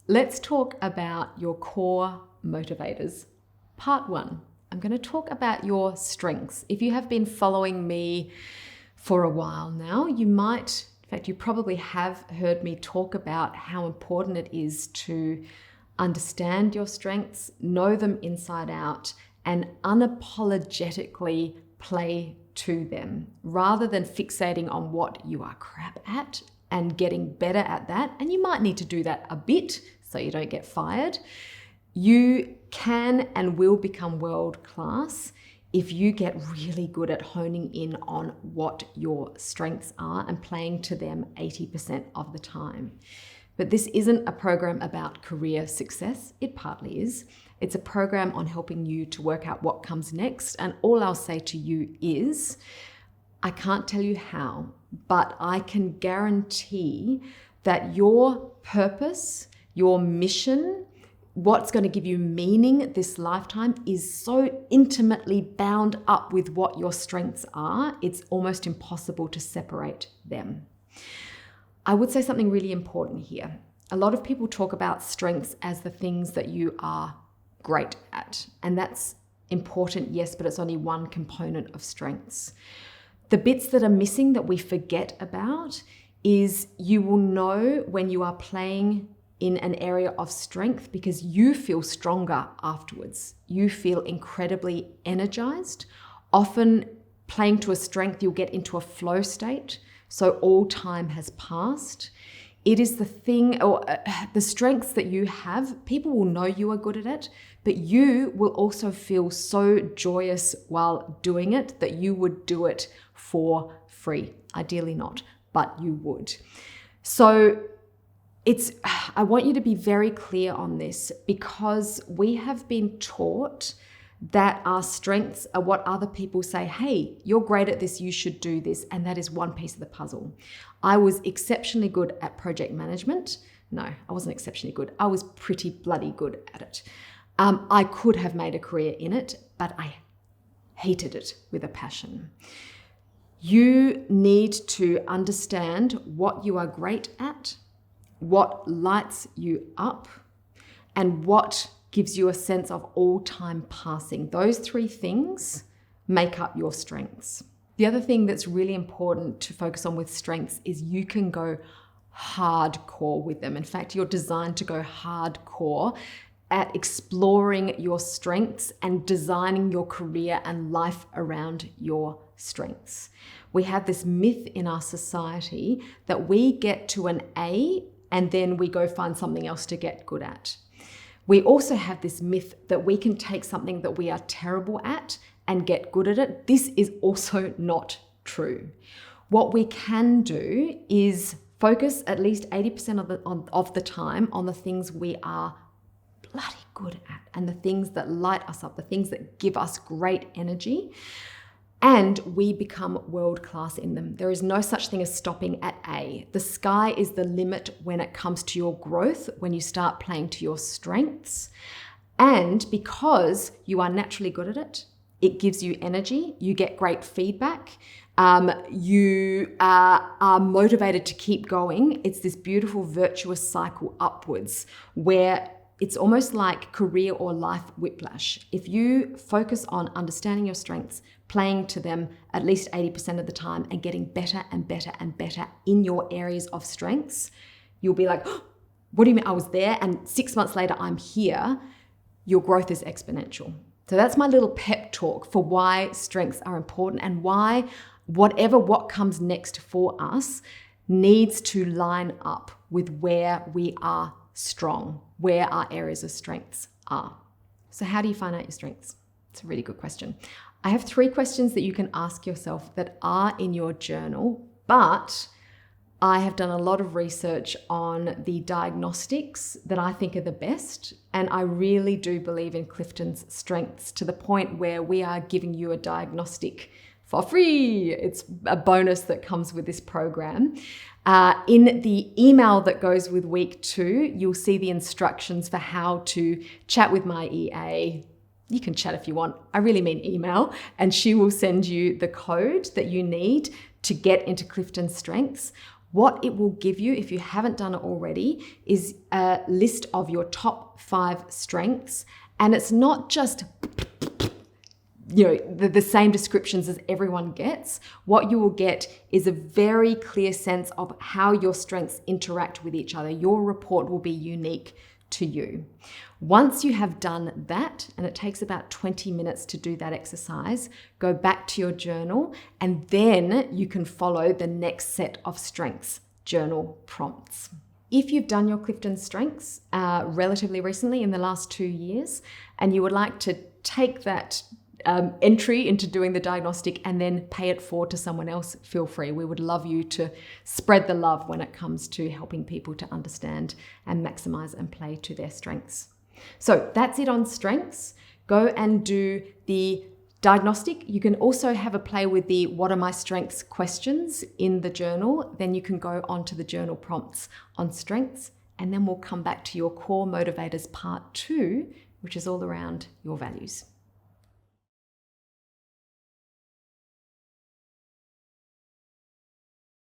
Let's talk about your core motivators. Part 1. I'm going to talk about your strengths. If you have been following me for a while now, you probably have heard me talk about how important it is to understand your strengths, know them inside out, and unapologetically play to them rather than fixating on what you are crap at and getting better at that. And you might need to do that a bit so you don't get fired. You can and will become world class if you get really good at honing in on what your strengths are and playing to them 80% of the time. But this isn't a program about career success. It partly is. It's a program on helping you to work out what comes next. And all I'll say to you is, I can't tell you how, but I can guarantee that your purpose, your mission, what's going to give you meaning this lifetime is so intimately bound up with what your strengths are, it's almost impossible to separate them. I would say something really important here. A lot of people talk about strengths as the things that you are great at, and that's important, yes, but it's only one component of strengths. The bits that are missing that we forget about is you will know when you are playing in an area of strength because you feel stronger afterwards. You feel incredibly energized. Often playing to a strength, you'll get into a flow state. So all time has passed. It is the thing, or the strengths that you have, people will know you are good at it, but you will also feel so joyous while doing it that you would do it for free. Ideally not, but you would. So I want you to be very clear on this because we have been taught that our strengths are what other people say, hey, you're great at this, you should do this. And that is one piece of the puzzle. I was exceptionally good at project management. No, I wasn't exceptionally good. I was pretty bloody good at it. I could have made a career in it, but I hated it with a passion. You need to understand what you are great at, what lights you up, and what gives you a sense of all time passing. Those 3 things make up your strengths. The other thing that's really important to focus on with strengths is you can go hardcore with them. In fact, you're designed to go hardcore at exploring your strengths and designing your career and life around your strengths. We have this myth in our society that we get to an A and then we go find something else to get good at. We also have this myth that we can take something that we are terrible at and get good at it. This is also not true. What we can do is focus at least 80% of the time on the things we are bloody good at and the things that light us up, the things that give us great energy. And we become world class in them. There is no such thing as stopping at A. The sky is the limit when it comes to your growth, when you start playing to your strengths. And because you are naturally good at it, it gives you energy, you get great feedback, you are motivated to keep going. It's this beautiful virtuous cycle upwards where it's almost like career or life whiplash. If you focus on understanding your strengths, playing to them at least 80% of the time and getting better and better and better in your areas of strengths, you'll be like, oh, what do you mean I was there and 6 months later I'm here? Your growth is exponential. So that's my little pep talk for why strengths are important and why what comes next for us needs to line up with where we are strong, where our areas of strengths are. So how do you find out your strengths? It's a really good question. I have 3 questions that you can ask yourself that are in your journal, but I have done a lot of research on the diagnostics that I think are the best, and I really do believe in Clifton's strengths to the point where we are giving you a diagnostic for free. It's a bonus that comes with this program. In the email that goes with week 2, you'll see the instructions for how to chat with my EA. You can chat if you want. I really mean email, and she will send you the code that you need to get into Clifton's strengths. What it will give you, if you haven't done it already, is a list of your top 5 strengths. And it's not just the same descriptions as everyone gets. What you will get is a very clear sense of how your strengths interact with each other. Your report will be unique to you. Once you have done that, and it takes about 20 minutes to do that exercise, go back to your journal, and then you can follow the next set of strengths journal prompts. If you've done your Clifton Strengths relatively recently in the last 2 years, and you would like to take that entry into doing the diagnostic and then pay it forward to someone else, feel free. We would love you to spread the love when it comes to helping people to understand and maximize and play to their strengths. So that's it on strengths. Go and do the diagnostic. You can also have a play with the what are my strengths questions in the journal. Then you can go on to the journal prompts on strengths, and then we'll come back to your core motivators part 2, which is all around your values.